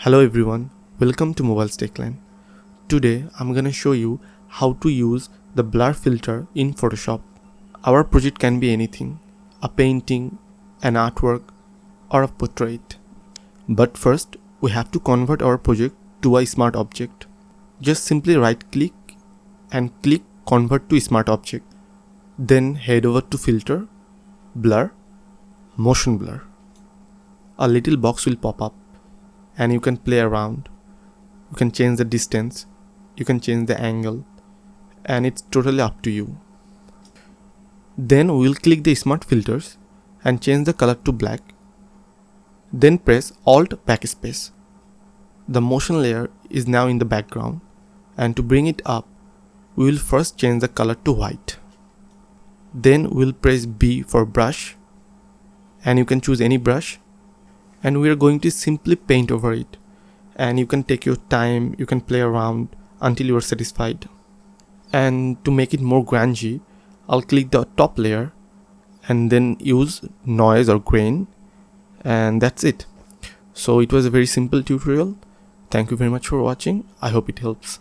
Hello everyone, welcome to Mobile Techline. Today I'm gonna show you how to use the blur filter in Photoshop. Our project can be anything, a painting, an artwork, or a portrait. But first we have to convert our project to a smart object. Just simply right click and click Convert to Smart Object. Then head over to Filter, Blur, Motion Blur. A little box will pop up and you can play around. You can change the distance, you can change the angle, and it's totally up to you. Then we'll click the smart filters and change the color to black. Then press Alt Backspace. The motion layer is now in the background, and to bring it up, we will first change the color to white. Then we'll press B for brush, and you can choose any brush, and we are going to simply paint over it, and you can take your time, you can play around until you are satisfied. And to make it more grungy, I'll click the top layer and then use noise or grain, and that's it. So it was a very simple tutorial. Thank you very much for watching. I hope it helps.